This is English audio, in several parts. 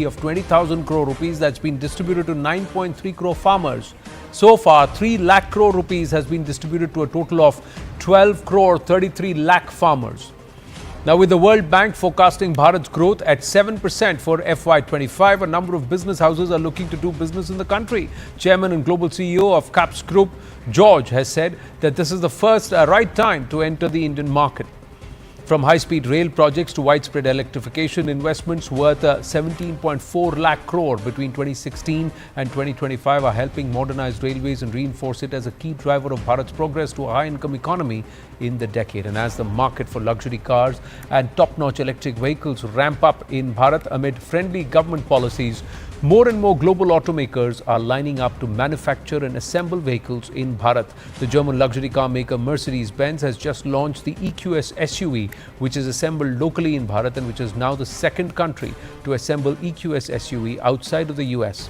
of 20,000 crore rupees that's been distributed to 9.3 crore farmers. So far, 3 lakh crore rupees has been distributed to a total of 12 crore 33 lakh farmers. Now, with the World Bank forecasting Bharat's growth at 7% for FY25, a number of business houses are looking to do business in the country. Chairman and Global CEO of CAPS Group, George, has said that this is the first right time to enter the Indian market. From high-speed rail projects to widespread electrification, investments worth 17.4 lakh crore between 2016 and 2025 are helping modernize railways and reinforce it as a key driver of Bharat's progress to a high-income economy in the decade. And as the market for luxury cars and top-notch electric vehicles ramp up in Bharat amid friendly government policies, more and more global automakers are lining up to manufacture and assemble vehicles in Bharat. The German luxury car maker Mercedes-Benz has just launched the EQS SUV, which is assembled locally in Bharat and which is now the second country to assemble EQS SUV outside of the US.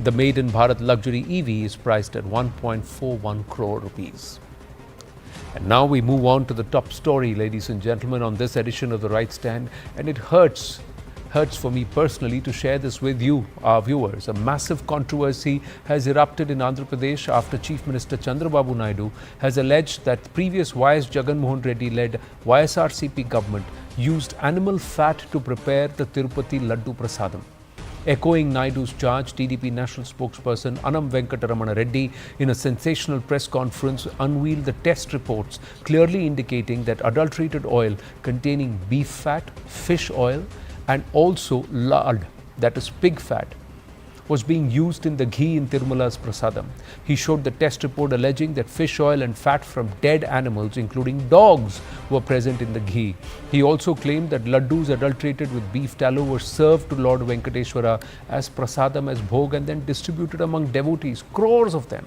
The Made in Bharat luxury EV is priced at 1.41 crore rupees. And now we move on to the top story, ladies and gentlemen, on this edition of The Right Stand. And it hurts for me personally to share this with you, our viewers. A massive controversy has erupted in Andhra Pradesh after Chief Minister Chandrababu Naidu has alleged that previous YS Jagan Mohan Reddy-led YSRCP government used animal fat to prepare the Tirupati Laddu Prasadam. Echoing Naidu's charge, TDP national spokesperson Annam Venkataramana Reddy, in a sensational press conference, unveiled the test reports clearly indicating that adulterated oil containing beef fat, fish oil, and also lard, that is pig fat, was being used in the ghee in Tirumala's Prasadam. He showed the test report alleging that fish oil and fat from dead animals, including dogs, were present in the ghee. He also claimed that laddus adulterated with beef tallow were served to Lord Venkateshwara as Prasadam, as bhog, and then distributed among devotees, crores of them.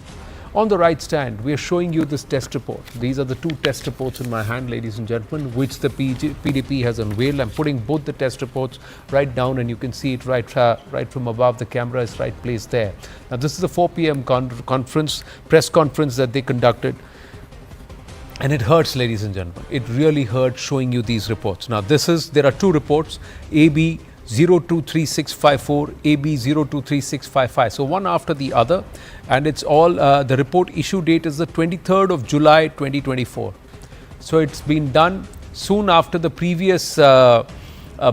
On The Right Stand, we are showing you this test report. These are the 2 test reports in my hand, ladies and gentlemen, which the PDP has unveiled. I'm putting both the test reports right down, and you can see it right from above. The camera is right placed there. Now, this is a 4 p.m. press conference that they conducted. And it hurts, ladies and gentlemen. It really hurts showing you these reports. Now, there are 2 reports, AB 023654, AB 023655. So one after the other, and it's all, the report issue date is the 23rd of July 2024. So it's been done soon after the previous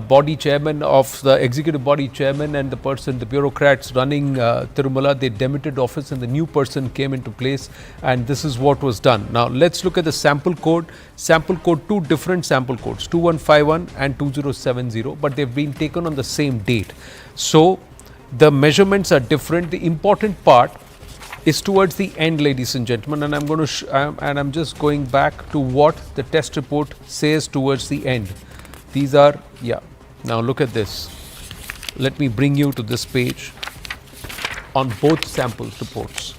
body chairman of the executive body chairman and the bureaucrats running Tirumala, they demitted office and the new person came into place, and this is what was done. Now let's look at the sample code. 2 different sample codes, 2151 and 2070, but they've been taken on the same date. So the measurements are different. The important part is towards the end, ladies and gentlemen, and I'm going to I'm just going back to what the test report says towards the end. These are, now look at this. Let me bring you to this page on both sample reports.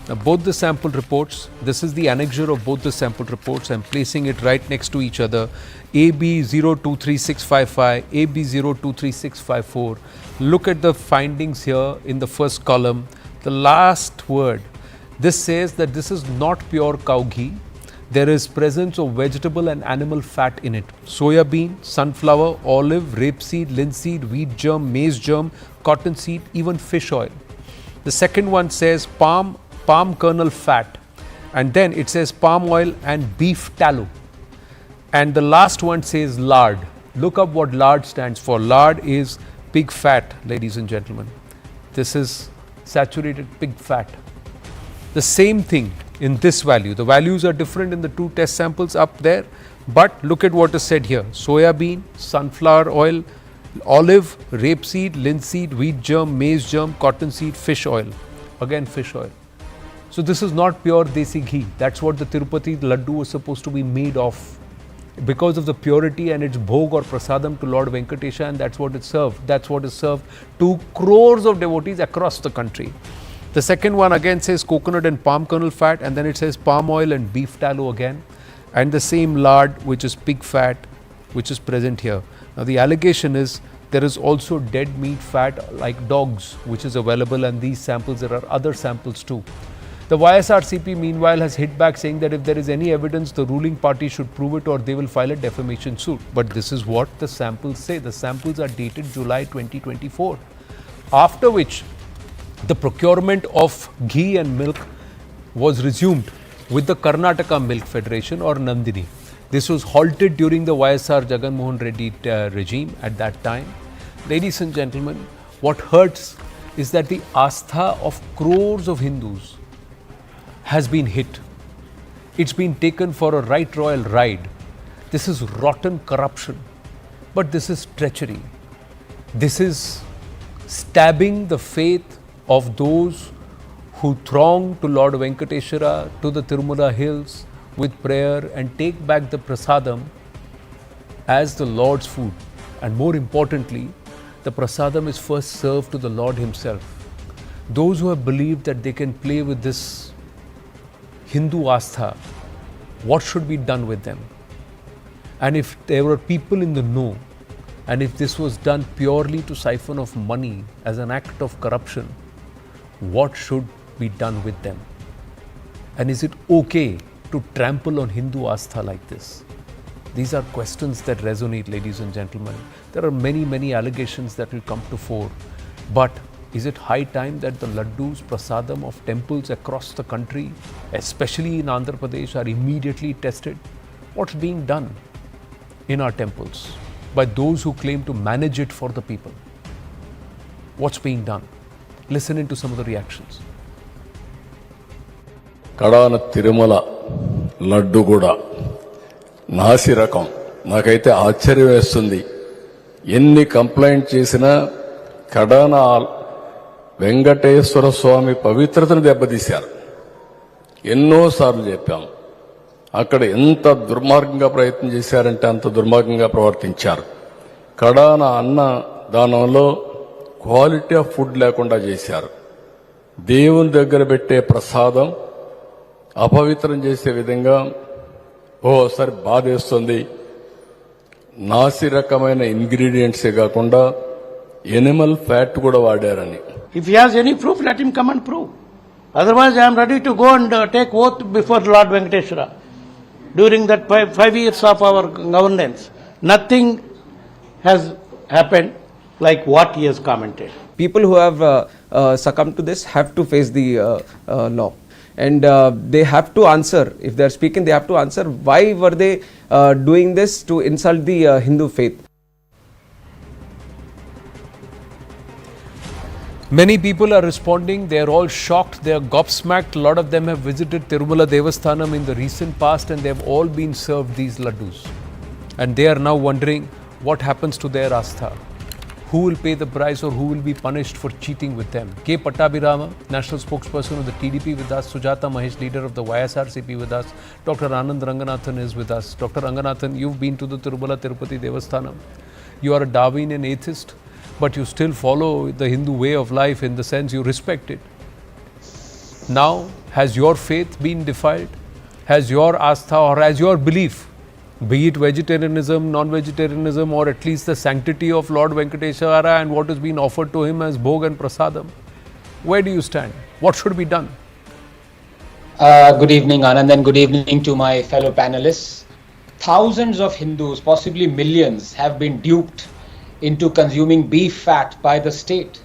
Now, both the sample reports, this is the annexure of both the sample reports. I'm placing it right next to each other. AB 023655, AB 023654. Look at the findings here in the first column. The last word, this says that this is not pure cow ghee. There is presence of vegetable and animal fat in it. Soya bean, sunflower, olive, rapeseed, linseed, wheat germ, maize germ, cottonseed, even fish oil. The second one says palm kernel fat, and then it says palm oil and beef tallow. And the last one says lard. Look up what lard stands for. Lard is pig fat, ladies and gentlemen. This is saturated pig fat. The same thing in this value. The values are different in the 2 test samples up there, but look at what is said here. Soya bean, sunflower oil, olive, rapeseed, linseed, wheat germ, maize germ, cottonseed, fish oil. Again, fish oil. So this is not pure desi ghee. That's what the Tirupati Laddu was supposed to be made of, because of the purity and its bhog or prasadam to Lord Venkatesha, and that's what it served. That's what is served to crores of devotees across the country. The second one again says coconut and palm kernel fat, and then it says palm oil and beef tallow again, and the same lard, which is pig fat, which is present here. Now the allegation is there is also dead meat fat like dogs, which is available, and these samples, there are other samples too. The YSRCP meanwhile has hit back, saying that if there is any evidence, the ruling party should prove it or they will file a defamation suit. But this is what the samples say. The samples are dated July 2024. After which, the procurement of ghee and milk was resumed with the Karnataka Milk Federation or Nandini. This was halted during the YSR Jagan Mohan Reddy regime at that time. Ladies and gentlemen, what hurts is that the Aastha of crores of Hindus has been hit. It's been taken for a right royal ride. This is rotten corruption, but this is treachery. This is stabbing the faith of those who throng to Lord Venkateshwara, to the Tirumala hills with prayer and take back the prasadam as the Lord's food. And more importantly, the prasadam is first served to the Lord himself. Those who have believed that they can play with this Hindu Aastha, what should be done with them? And if there were people in the know, and if this was done purely to siphon off money as an act of corruption, what should be done with them? And is it okay to trample on Hindu Aastha like this? These are questions that resonate, ladies and gentlemen. There are many, many allegations that will come to fore. But is it high time that the Laddus Prasadam of temples across the country, especially in Andhra Pradesh, are immediately tested? What's being done in our temples by those who claim to manage it for the people? What's being done? Listen into some of the reactions. Kadana Tirumala Laddu Kuda Nasi Rakam Nakaite ఆశ్చర్యం వేస్తుంది. ఎన్ని complaint చేసినా కడాన వెంకటేశ్వర స్వామి పవిత్రతను దెబ్బతీశారు. ఎన్నోసార్లు చెప్పాం. అక్కడ ఎంత దుర్మార్గంగా ప్రయత్నం చేశారంటే అంత దుర్మార్గంగా ప్రవర్తించారు. కడాన అన్న దానంలో క్వాలిటీ ఆఫ్ ఫుడ్ లేకుండా చేశారు. దేవుని దగ్గర పెట్టే ప్రసాదం అపవిత్రం చేసే విధంగా ఓసారి బాధేస్తుంది. నాసి రకమైన ఇంగ్రీడియంట్సే కాకుండా ఎనిమల్ ఫ్యాట్ కూడా వాడారని. If he has any proof, let him come and prove. Otherwise, I am ready to go and take oath before Lord Venkateshwara. During that 5 years of our governance, nothing has happened like what he has commented. People who have succumbed to this have to face the law. And they have to answer. If they are speaking, they have to answer why were they doing this to insult the Hindu faith. Many people are responding. They are all shocked. They are gobsmacked. A lot of them have visited Tirumala Devasthanam in the recent past and they have all been served these laddus. And they are now wondering what happens to their Aastha. Who will pay the price or who will be punished for cheating with them? K. Pattabhirama, National Spokesperson of the TDP with us. Sujata Mahesh, Leader of the YSRCP with us. Dr. Anand Ranganathan is with us. Dr. Ranganathan, you've been to the Tirumala Tirupati Devasthanam. You are a Darwinian atheist, but you still follow the Hindu way of life in the sense you respect it. Now, has your faith been defiled? Has your Aastha or has your belief, be it vegetarianism, non-vegetarianism, or at least the sanctity of Lord Venkateshwara and what has been offered to him as Bhog and Prasadam, where do you stand? What should be done? Good evening, Anand, and good evening to my fellow panelists. Thousands of Hindus, possibly millions, have been duped into consuming beef fat by the state.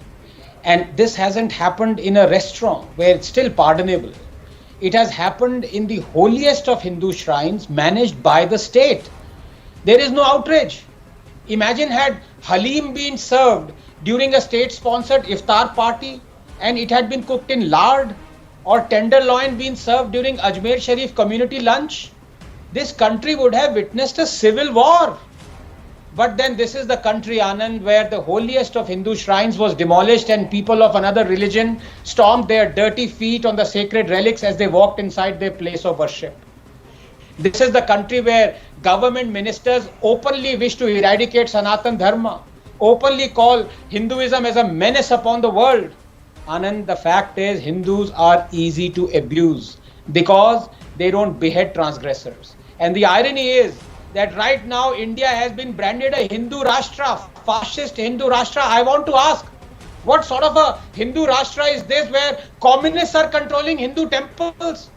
And this hasn't happened in a restaurant where it's still pardonable. It has happened in the holiest of Hindu shrines managed by the state. There is no outrage. Imagine had Halim been served during a state-sponsored iftar party and it had been cooked in lard, or tenderloin been served during Ajmer Sharif community lunch. This country would have witnessed a civil war. But then this is the country, Anand, where the holiest of Hindu shrines was demolished and people of another religion stomped their dirty feet on the sacred relics as they walked inside their place of worship. This is the country where government ministers openly wish to eradicate Sanatan Dharma, openly call Hinduism as a menace upon the world. Anand, the fact is Hindus are easy to abuse because they don't behead transgressors. And the irony is that right now India has been branded a Hindu Rashtra, fascist Hindu Rashtra. I want to ask, what sort of a Hindu Rashtra is this where communists are controlling Hindu temples?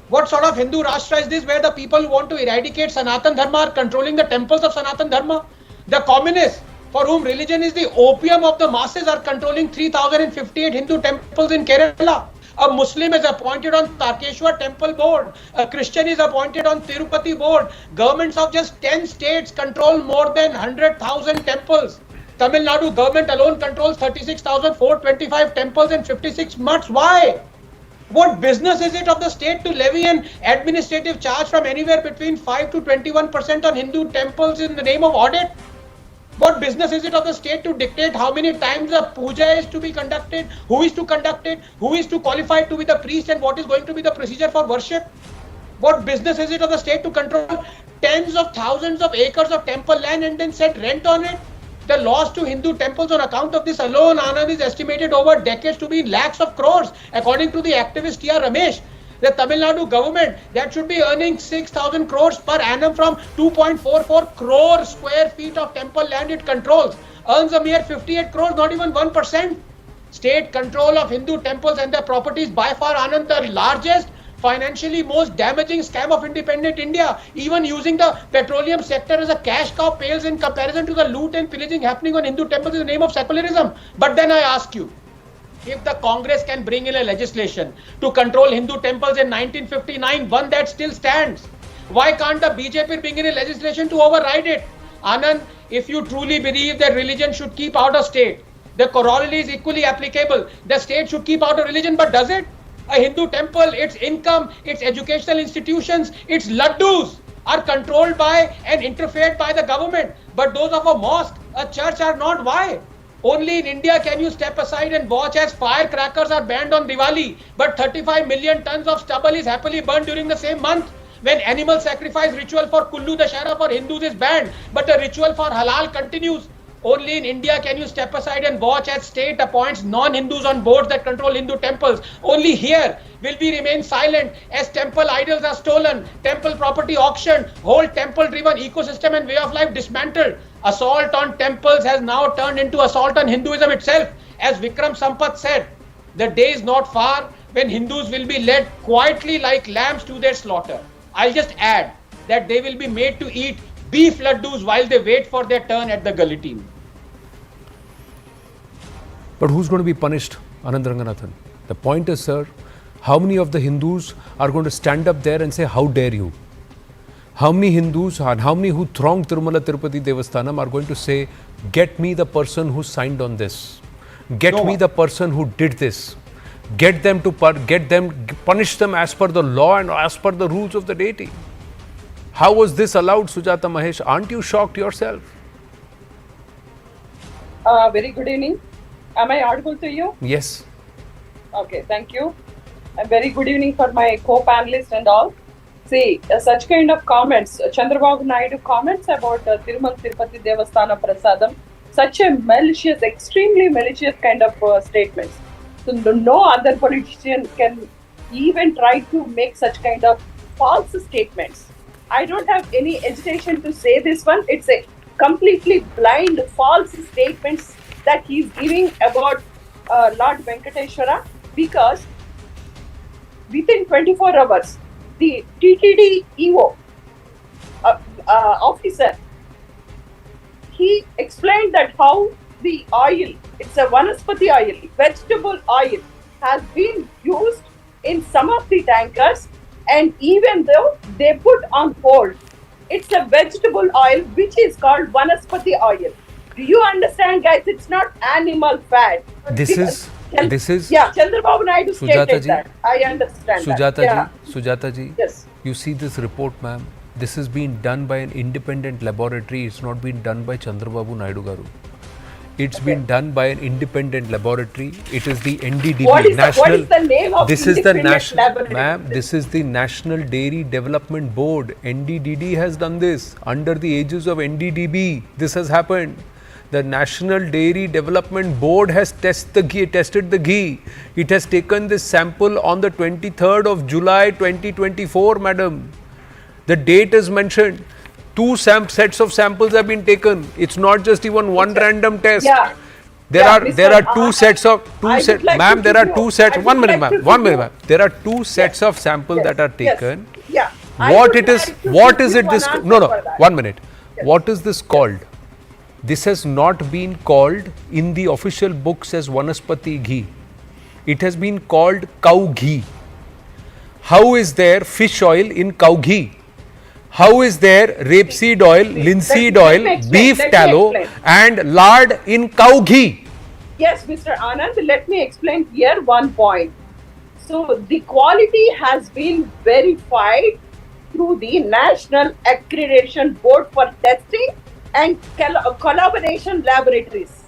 What sort of Hindu Rashtra is this where the people who want to eradicate Sanatan Dharma are controlling the temples of Sanatan Dharma? The communists for whom religion is the opium of the masses, are controlling 3058 Hindu temples in Kerala. A Muslim is appointed on Takeshwar Temple Board. A Christian is appointed on Tirupati Board. Governments of just 10 states control more than 100,000 temples. Tamil Nadu government alone controls 36,425 temples and 56 mutts. Why? What business is it of the state to levy an administrative charge from anywhere between 5 to 21% on Hindu temples in the name of audit? What business is it of the state to dictate how many times a puja is to be conducted, who is to conduct it, who is to qualify to be the priest, and what is going to be the procedure for worship? What business is it of the state to control tens of thousands of acres of temple land and then set rent on it? The loss to Hindu temples on account of this alone, Anand, is estimated over decades to be lakhs of crores, according to the activist T.R. Ramesh. The Tamil Nadu government that should be earning 6,000 crores per annum from 2.44 crore square feet of temple land it controls earns a mere 58 crores, not even 1%. State control of Hindu temples and their properties by far, Anand, the largest, financially most damaging scam of independent India. Even using the petroleum sector as a cash cow pales in comparison to the loot and pillaging happening on Hindu temples in the name of secularism. But then I ask you, if the Congress can bring in a legislation to control Hindu temples in 1959, one that still stands, why can't the BJP bring in a legislation to override it? Anand, if you truly believe that religion should keep out of state, the corollary is equally applicable. The state should keep out of religion, but does it? A Hindu temple, its income, its educational institutions, its laddus are controlled by and interfered by the government. But those of a mosque, a church are not. Why? Only in India can you step aside and watch as firecrackers are banned on Diwali, but 35 million tons of stubble is happily burned during the same month. When animal sacrifice ritual for Kullu Dashara for Hindus is banned, but the ritual for halal continues. Only in India can you step aside and watch as state appoints non-Hindus on boards that control Hindu temples. Only here will we remain silent as temple idols are stolen, temple property auctioned, whole temple-driven ecosystem and way of life dismantled. Assault on temples has now turned into assault on Hinduism itself. As Vikram Sampath said, the day is not far when Hindus will be led quietly like lambs to their slaughter. I'll just add that they will be made to eat beef laddus while they wait for their turn at the gully team. But who's going to be punished, Anand Ranganathan? The point is, sir, how many of the Hindus are going to stand up there and say, how dare you? How many Hindus and how many who thronged Tirumala Tirupati Devasthanam are going to say, get me the person who signed on this. Get me the person who did this. Get them to punish them as per the law and as per the rules of the deity. How was this allowed, Sujata Mahesh? Aren't you shocked yourself? Very good evening. Am I audible to you? Yes. Okay, thank you. And very good evening for my co-panelists and all. See, such kind of comments, Chandrababu Naidu comments about Tirumala Tirupati Devasthanams, such a malicious, extremely malicious kind of statements. So no other politician can even try to make such kind of false statements. I don't have any hesitation to say this one. It's a completely blind, false statements that he's giving about Lord Venkateshwara, because within 24 hours, the TTD EO officer, he explained that how the oil, it's a vanaspati oil, vegetable oil, has been used in some of the tankers, and even though they put on hold, it's a vegetable oil which is called vanaspati oil. Do you understand, guys? It's not animal fat. This is yeah, Chandrababu Naidu stated that. I understand Sujata ji, yes. You see this report, ma'am. This has been done by an independent laboratory. It's not been done by Chandrababu Naidu garu. It's been done by an independent laboratory. It is the NDDB. What is the name of this is the national laboratory? Ma'am, this is the National Dairy Development Board. NDDD has done this. Under the aegis of NDDB, this has happened. The National Dairy Development Board has tested the ghee. It has taken this sample on the 23rd of July 2024, madam. The date is mentioned. 2 sets of samples have been taken. It's not just even one random test. Yeah. There are 2 sets of ma'am. There are 2 sets. 1 minute, ma'am. 1 minute, ma'am. There are 2 sets of samples that are taken. Yeah. What is it? This no. 1 minute. What is this called? this has not been called in the official books as Vanaspati ghee. It has been called cow ghee. How is there fish oil in cow ghee? How is there rapeseed oil, linseed oil, beef tallow and lard in cow ghee? Yes, Mr. Anand, let me explain here one point. So the quality has been verified through the National Accreditation Board for Testing and Collaboration Laboratories.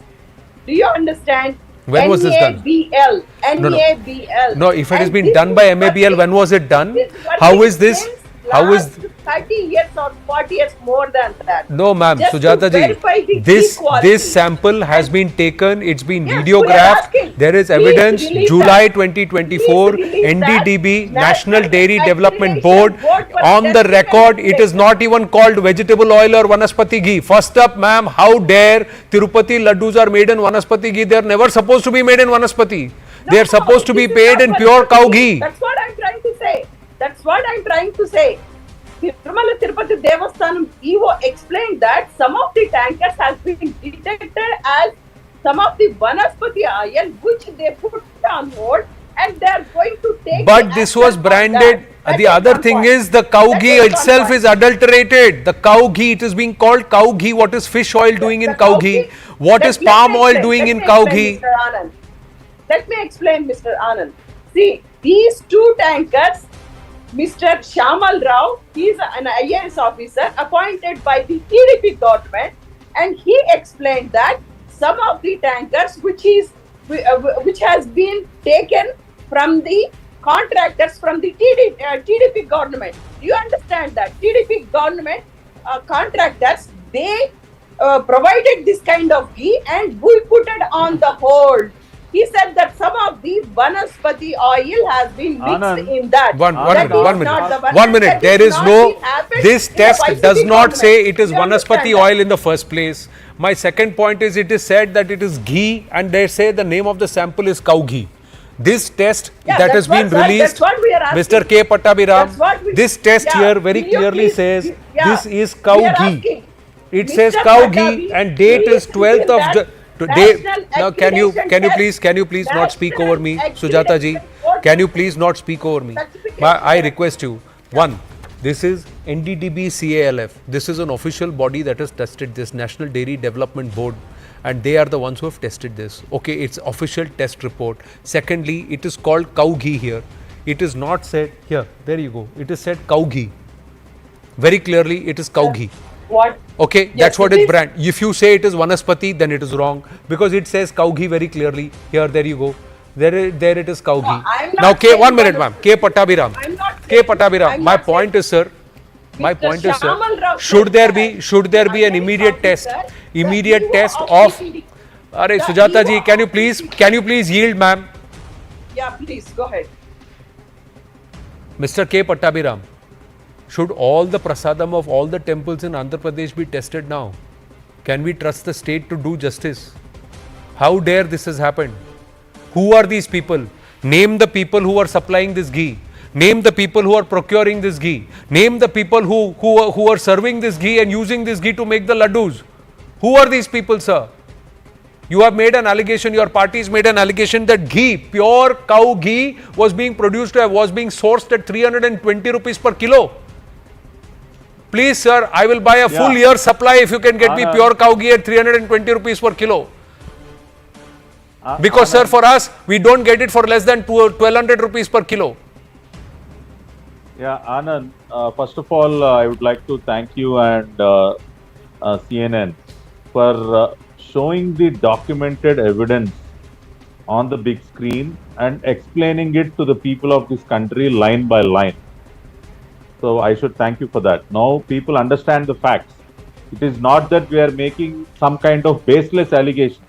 Do you understand? When was this done? NABL, No, no. NABL. No, if it has And been this done is by what MABL, when was it done? this is what How it is this? since How is last 30 years or 40 years more than that? no, ma'am, Just to Sujata verify the ji, this ghee quality. this sample has been taken. It's been Yes, we are videographed. asking. There is Please evidence. release July that. 2024, Please release that. NDDB, National National Dairy Development Accreditation Board. Board for On the Testing record, and it is not even called vegetable oil or Vanaspati ghee. First up, ma'am, how dare Tirupati laddus are made in Vanaspati ghee? They are never supposed to be made in Vanaspati. They are supposed to be this is paid not in pure Vanaspati cow ghee. ghee. That's what I'm trying to say. That's what I'm trying to say. Tirumala Tirupati Devasthanam EO explained that some of the tankers has been detected as some of the Vanaspati oil which they put on hold and they are going to take. But this was branded. The other thing is the cow ghee itself is adulterated. The cow ghee, it is being called cow ghee. What is fish oil doing in cow ghee? What is palm oil doing in cow ghee? Let me explain, Mr. Anand. See, these two tankers, Mr. Shamal Rao, he is an IAS officer appointed by the TDP government, and he explained that some of the tankers which has been taken from the contractors from the TDP government. Do you understand that? TDP government contractors, they provided this kind of ghee and we put it on the hold. He said that some of the Vanaspati oil has been mixed in that. One That is minute. not the One minute. that There is not no. been happened This in the test YCP does not say government. it is Do you Vanaspati understand oil that? in the first place. My second point is it is said that it is ghee and they say the name of the sample is cow ghee. This test Yeah, that has that's what, been sir, released, that's what we are asking. Mr. K. That's what Pattabhiram, we- this test Yeah, here very will you clearly please- says yeah, this is cow we are ghee. asking. It Mr. says cow ghee Pattabi, and date is please 12th fill of that today. national Now can you accreditation please test, not speak over me, national Sujata ji? accreditation Can you please not speak over me? Certificate. I request you. One, this is NDDB CALF. This is an official body that has tested this, National Dairy Development Board, and they are the ones who have tested this. Okay, it's official test report. Secondly, it is called cow ghee here. It is not said here. There you go. It is said cow ghee. Very clearly, it is cow ghee. What? Okay, Yes, that's what it is is. brand. If you say it is Vanaspati, then it is wrong because it says cow ghee very clearly. Here, there you go. There it is cow ghee. I'm not Now, K, saying 1 minute, Vanaspati. ma'am. K. Pattabhiram. I'm not K. saying- Pattabhiram. I'm My not point saying- is, sir. My Mr. point is, sir. Shamal Rao Should said there that be an the immediate IAS test? officer, Immediate the test EO of. TDP. Are The Sujata ji, EO can you of please TDP. yield, ma'am? Yeah, please go ahead. Mr. K. Pattabhiram, should all the prasadam of all the temples in Andhra Pradesh be tested now? Can we trust the state to do justice? How dare this has happened? Who are these people? Name the people who are supplying this ghee. Name the people who are procuring this ghee. Name the people who are serving this ghee and using this ghee to make the laddus. Who are these people, sir? You have made an allegation, your parties made an allegation that ghee, pure cow ghee was being produced, was being sourced at 320 rupees per kilo. Please, sir, I will buy a full year supply if you can get me pure cow ghee at 320 rupees per kilo. Because, sir, for us, we don't get it for less than 1200 rupees per kilo. Yeah, Anand, first of all, I would like to thank you and CNN for showing the documented evidence on the big screen and explaining it to the people of this country line by line. So I should thank you for that. Now people understand the facts. It is not that we are making some kind of baseless allegation.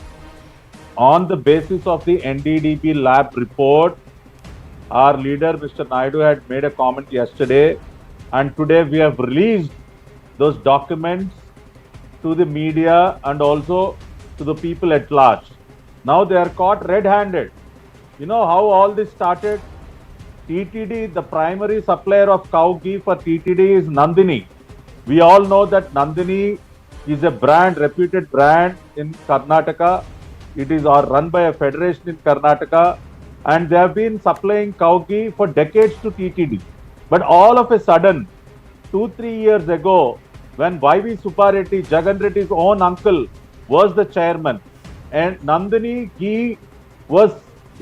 On the basis of the NDDB lab report, our leader, Mr. Naidu, had made a comment yesterday, and today we have released those documents to the media and also to the people at large. Now they are caught red-handed. You know how all this started? TTD, the primary supplier of cow ghee for TTD is Nandini. We all know that Nandini is a brand, reputed brand in Karnataka. It is run by a federation in Karnataka, and they have been supplying cow ghee for decades to TTD. But all of a sudden, 2-3 years ago, when Y.V. Subbareddy, Jagan Reddy's own uncle, was the chairman, and Nandini ghee was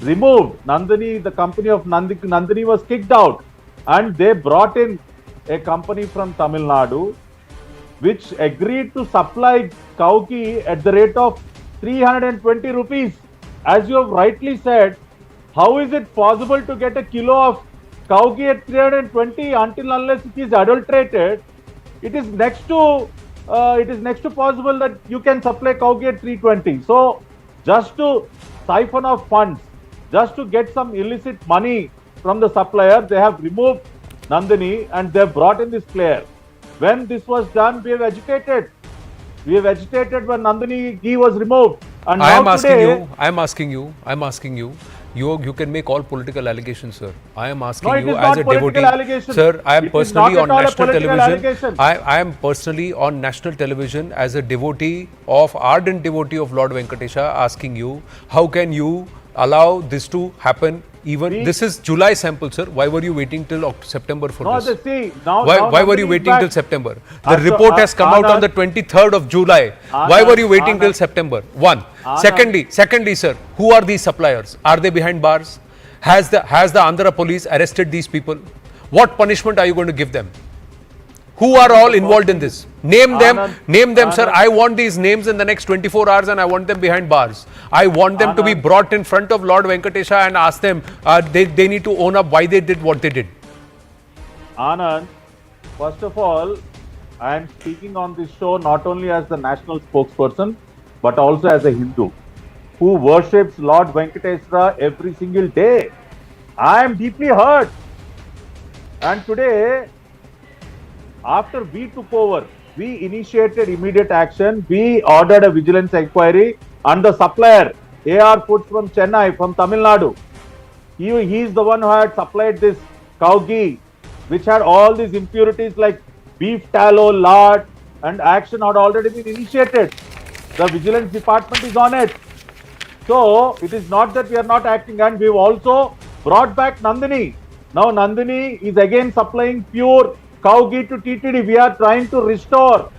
removed. Nandini, the company of Nandini was kicked out, and they brought in a company from Tamil Nadu, which agreed to supply cow ghee at the rate of 320 rupees. As you have rightly said, how is it possible to get a kilo of cow ghee at 320 until unless it is adulterated? It is next to possible that you can supply cow ghee at 320. So just to siphon off funds, just to get some illicit money from the supplier, they have removed Nandini and they have brought in this player. When this was done, we have agitated. We have agitated when Nandini ghee was removed. And I now am asking you. You can make all political allegations, sir. I am asking No, it you is as not a political devotee. allegation. Sir, I am It is personally not on at all a national political television. allegation. I am personally on national television as a ardent devotee of Lord Venkatesha, asking you, how can you allow this to happen? This is July sample, sir. Why were you waiting till September for this? Why were you waiting till September? The report has come out on the 23rd of July. Why were you waiting till September? One. Secondly, sir, who are these suppliers? Are they behind bars? Has the Andhra police arrested these people? What punishment are you going to give them? Who are all involved in this? Name them, sir. I want these names in the next 24 hours and I want them behind bars. I want them to be brought in front of Lord Venkatesha and ask them, they need to own up why they did what they did. Anand, first of all, I am speaking on this show not only as the national spokesperson, but also as a Hindu who worships Lord Venkateswara every single day. I am deeply hurt. And today, after we took over, we initiated immediate action. We ordered a vigilance inquiry and the supplier, AR Foods from Chennai, from Tamil Nadu. He is the one who had supplied this cow ghee, which had all these impurities like beef tallow, lard, and action had already been initiated. The vigilance department is on it. So it is not that we are not acting, and we've also brought back Nandini. Now Nandini is again supplying pure cow ghee to TTD. We are trying to restore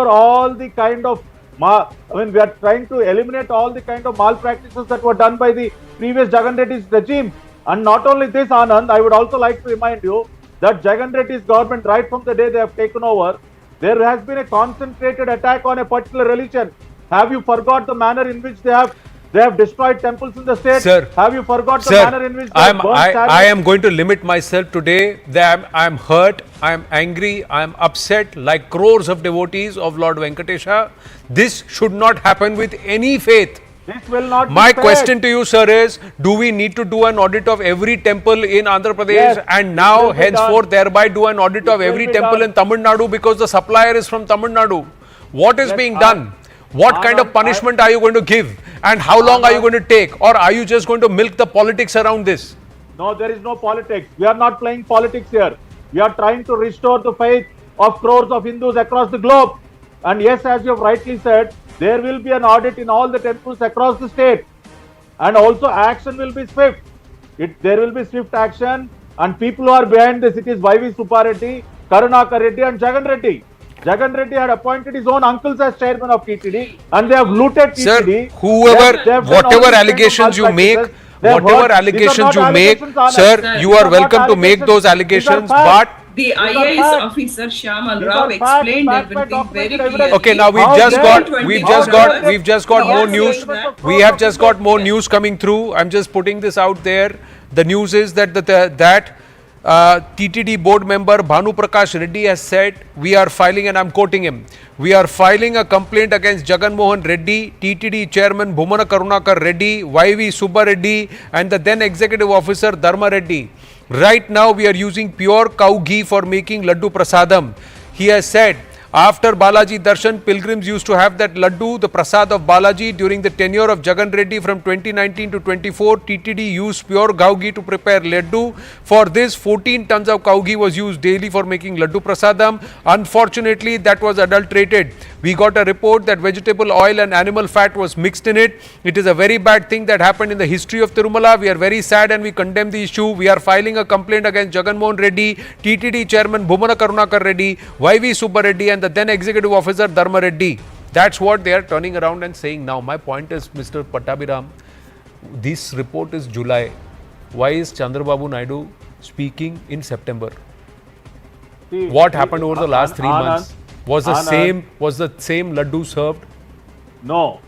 all the kind of, we are trying to eliminate all the kind of malpractices that were done by the previous Jagan Reddy's regime. And not only this, Anand, I would also like to remind you that Jagan Reddy's government, right from the day they have taken over, there has been a concentrated attack on a particular religion. Have you forgot the manner in which they have destroyed temples in the state? Sir, have you forgot the manner in which they have burned I am going to limit myself today. I am hurt, I am angry, I am upset like crores of devotees of Lord Venkatesha. This should not happen with any faith. This will not be My fair. question to you, sir, is do we need to do an audit of every temple in Andhra Pradesh Yes, and now will be henceforth done. thereby do an audit of will every be temple done. in Tamil Nadu because the supplier is from Tamil Nadu? What is Yes, being done? What kind of punishment are you going to give? And how long are you going to take? Or are you just going to milk the politics around this? No, there is no politics. We are not playing politics here. We are trying to restore the faith of crores of Hindus across the globe. And yes, as you have rightly said, there will be an audit in all the temples across the state. And also action will be swift. There will be swift action, and people who are behind this, it is Y.V. Subbareddy, Karunakar Reddy and Jagan Reddy. Jagan Reddy had appointed his own uncles as chairman of TTD, and they have looted TTD. Sir, whatever allegations you make, sir, you are welcome to make those allegations, but The IAS officer Shyamal Rao explained everything very clearly. okay, now we've just got more news. We have just got more news coming through. I'm just putting this out there. The news is that TTD board member Bhanu Prakash Reddy has said, we are filing, and I'm quoting him, we are filing a complaint against Jagan Mohan Reddy, TTD chairman Bhumana Karunakar Reddy, Y.V. Subbareddy and the then executive officer Dharma Reddy. Right now we are using pure cow ghee for making Laddu Prasadam. He has said, after Balaji Darshan, pilgrims used to have that Laddu, the Prasad of Balaji. During the tenure of Jagan Reddy from 2019 to 24, TTD used pure cow ghee to prepare Laddu. For this, 14 tons of cow ghee was used daily for making Laddu Prasadam. Unfortunately, that was adulterated. We got a report that vegetable oil and animal fat was mixed in it. It is a very bad thing that happened in the history of Tirumala. We are very sad and we condemn the issue. We are filing a complaint against Jagan Mohan Reddy, TTD Chairman Bhumana Karunakar Reddy, YV Subba Reddy and the then Executive Officer Dharma Reddy. That's what they are turning around and saying now. My point is, Mr. Pattabhiram, this report is July. Why is Chandrababu Naidu speaking in September? What happened over the last 3 months? Was the same laddu served? No.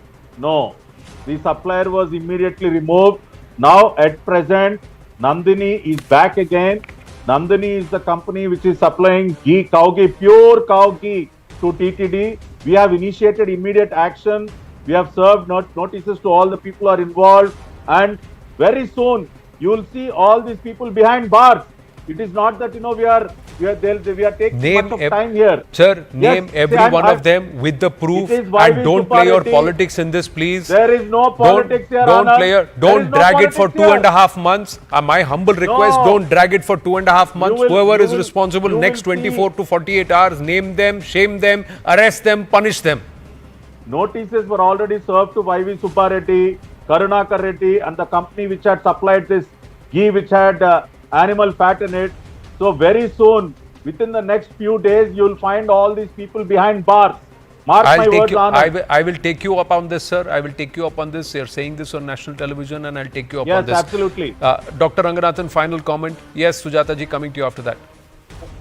The supplier was immediately removed. Now at present, Nandini is back again. Nandini is the company which is supplying ghee, cow ghee, pure cow ghee to TTD. We have initiated immediate action. We have served notices to all the people who are involved, and very soon you will see all these people behind bars. It is not that we are taking much of time here. Sir, name every one of them with the proof, and don't play your politics in this, please. There is no politics here. Don't drag it for 2.5 months. My humble request: don't drag it for 2.5 months. Whoever is responsible, next 24 to 48 hours, name them, shame them, arrest them, punish them. Notices were already served to YV Subba Reddy, Karunakar Reddy, and the company which had supplied this ghee, which had animal fat in it. So very soon, within the next few days, you will find all these people behind bars. Mark my words, Anand. I will take you up on this, sir. I will take you up on this. You're saying this on national television, and I'll take you up on this. Yes, absolutely. Dr. Ranganathan, final comment. Yes, Sujata ji, coming to you after that.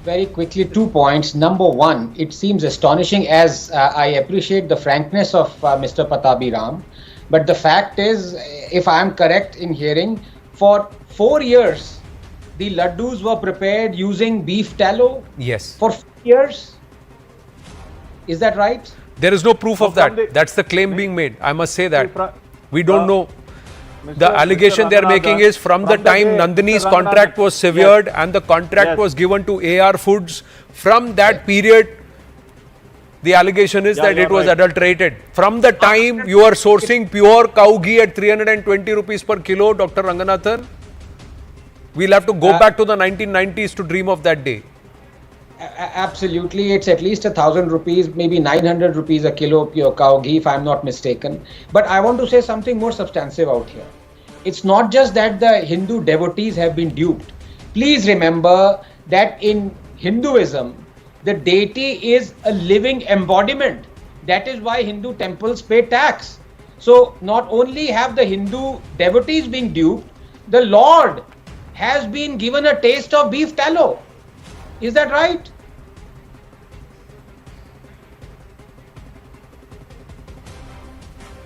Very quickly, 2 points. Number one, it seems astonishing, as I appreciate the frankness of Mr. Pattabhiram. But the fact is, if I am correct in hearing, for 4 years, the laddus were prepared using beef tallow. Yes. For 4 years. Is that right? There is no proof of that. That's the claim being made. I must say that. We don't know. The allegation they are making is from the time Nandini's contract was severed and the contract was given to AR Foods, from that period, the allegation is that it was adulterated. From the time you are sourcing pure cow ghee at 320 rupees per kilo, Dr. Ranganathan, we'll have to go back to the 1990s to dream of that day. Absolutely, it's at least 1,000 rupees, maybe 900 rupees a kilo pure cow ghee, if I'm not mistaken. But I want to say something more substantive out here. It's not just that the Hindu devotees have been duped. Please remember that in Hinduism, the deity is a living embodiment. That is why Hindu temples pay tax. So not only have the Hindu devotees been duped, the Lord has been given a taste of beef tallow. Is that right?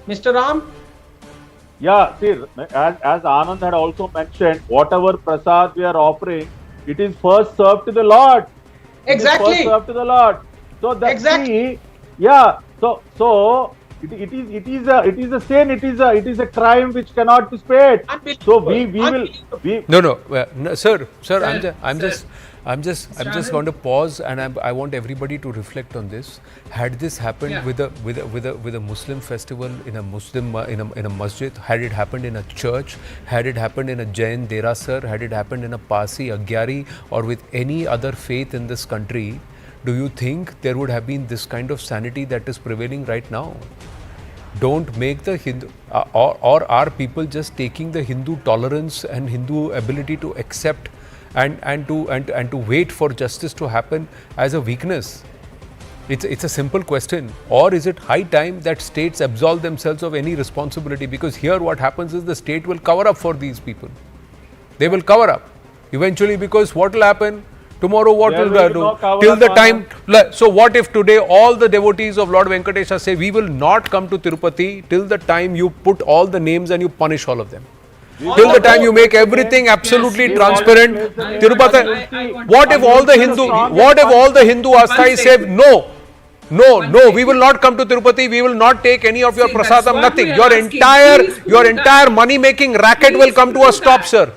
Mr. Ram? Yeah, see, as Anand had also mentioned, whatever prasad we are offering, it is first served to the Lord. Exactly. It is first served to the Lord. So that's exactly. Yeah. So it is a sin. It is a crime which cannot be spared. So we will. No, sir. I'm just going to pause, and I want everybody to reflect on this. Had this happened with a Muslim festival in a Muslim in a masjid, had it happened in a church, had it happened in a Jain derasar, had it happened in a Parsi, a Gyari, or with any other faith in this country, do you think there would have been this kind of sanity that is prevailing right now? Don't make the Hindu or are people just taking the Hindu tolerance and Hindu ability to accept and to wait for justice to happen as a weakness? It's a simple question. Or is it high time that states absolve themselves of any responsibility? Because here what happens is the state will cover up for these people. They will cover up eventually, because what will happen? Tomorrow what will they do? Till the time. So what if today all the devotees of Lord Venkatesha say, we will not come to Tirupati till the time you put all the names and you punish all of them? Till the time you make everything absolutely transparent. Tirupati. What if all the Hindu Aasthais say, no, we will not come to Tirupati, we will not take any of your prasadam, nothing. Your entire money making racket will come to a stop, sir.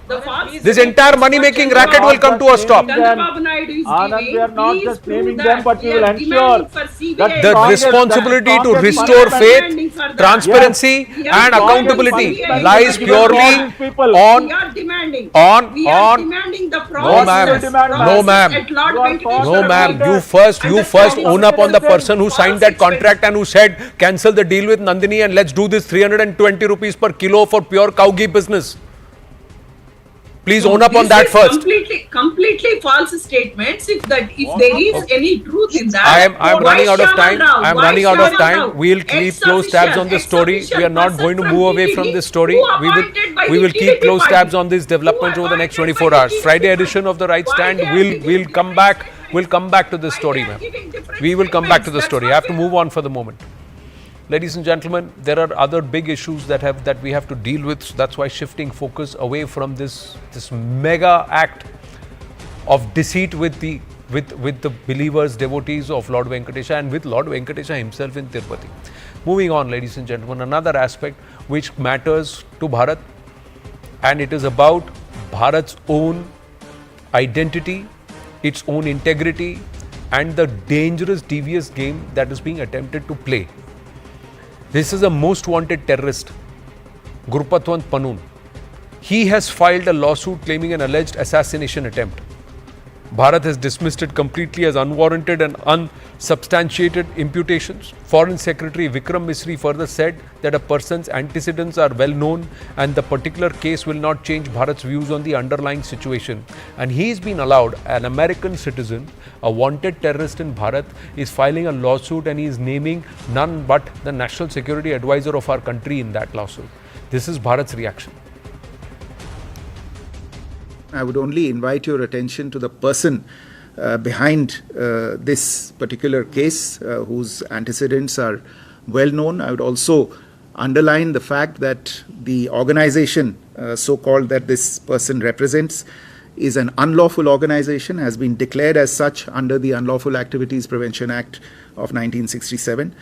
The false This entire money-making racket will come to a stop. Chandrababu Naidu is Anand, giving, we are not please just prove naming that them, but we we will are ensure demanding for CBI. that The strongest- responsibility to strongest restore punishment- faith, demanding for that. transparency Yes. and Yes. accountability Yes. lies Yes. purely Yes. people. on We are demanding. on- We are on- demanding the No, process. ma'am. demand No, ma'am. At Lord You are Venkateshwara No, ma'am. Court. You first own up on the person who signed that False contract and who said cancel the deal with Nandini and let's do this 320 rupees per kilo for pure cow ghee business. Please own up on This that is first. Completely false statements. If there is any truth in that, I am why running out of Shyama time. Rao? I am Why running out of Shyama time. Rao? We'll keep close tabs on this story. We are not going to move away from this story. We will keep close tabs on this development over the next 24 hours. Friday edition of the Right Stand. We'll come back. We'll come back to this story, ma'am. We will come back to the story. I have to move on for the moment. Ladies and gentlemen, there are other big issues that we have to deal with. So that's why shifting focus away from this mega act of deceit with the believers, devotees of Lord Venkatesha and with Lord Venkatesha himself in Tirupati. Moving on, ladies and gentlemen, another aspect which matters to Bharat, and it is about Bharat's own identity, its own integrity, and the dangerous, devious game that is being attempted to play. This is a most wanted terrorist, Gurpatwant Pannoon. He has filed a lawsuit claiming an alleged assassination attempt. Bharat has dismissed it completely as unwarranted and unsubstantiated imputations. Foreign Secretary Vikram Misri further said that a person's antecedents are well known and the particular case will not change Bharat's views on the underlying situation. And he's been allowed, an American citizen, a wanted terrorist in Bharat, is filing a lawsuit and he is naming none but the National Security Advisor of our country in that lawsuit. This is Bharat's reaction. I would only invite your attention to the person behind this particular case, whose antecedents are well known. I would also underline the fact that the organization, so-called, that this person represents is an unlawful organization, has been declared as such under the Unlawful Activities Prevention Act of 1967.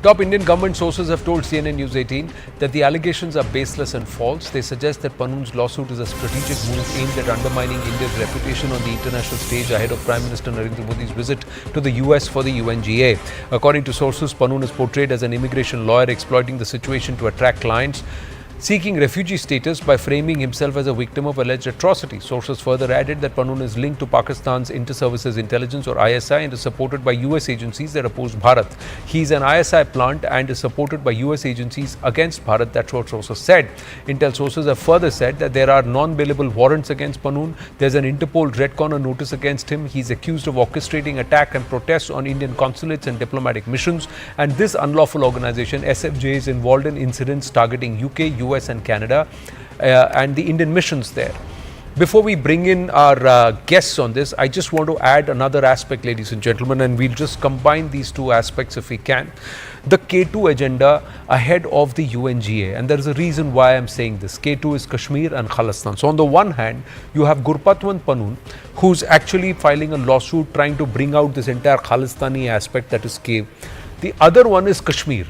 Top Indian government sources have told CNN News 18 that the allegations are baseless and false. They suggest that Pannoon's lawsuit is a strategic move aimed at undermining India's reputation on the international stage ahead of Prime Minister Narendra Modi's visit to the US for the UNGA. According to sources, Pannoon is portrayed as an immigration lawyer exploiting the situation to attract clients seeking refugee status by framing himself as a victim of alleged atrocity. Sources further added that Pannoon is linked to Pakistan's Inter-Services Intelligence or ISI and is supported by US agencies that oppose Bharat. He is an ISI plant and is supported by US agencies against Bharat. That's what sources said. Intel sources have further said that there are non-bailable warrants against Pannoon. There's an Interpol Red Corner notice against him. He's accused of orchestrating attack and protests on Indian consulates and diplomatic missions. And this unlawful organization, SFJ, is involved in incidents targeting UK, US and Canada and the Indian missions there. Before we bring in our guests on this, I just want to add another aspect, ladies and gentlemen, and we'll just combine these two aspects if we can. The K2 agenda ahead of the UNGA, and there is a reason why I'm saying this. K2 is Kashmir and Khalistan. So on the one hand, you have Gurpatwant Pannoon, who's actually filing a lawsuit trying to bring out this entire Khalistani aspect, that is K. The other one is Kashmir.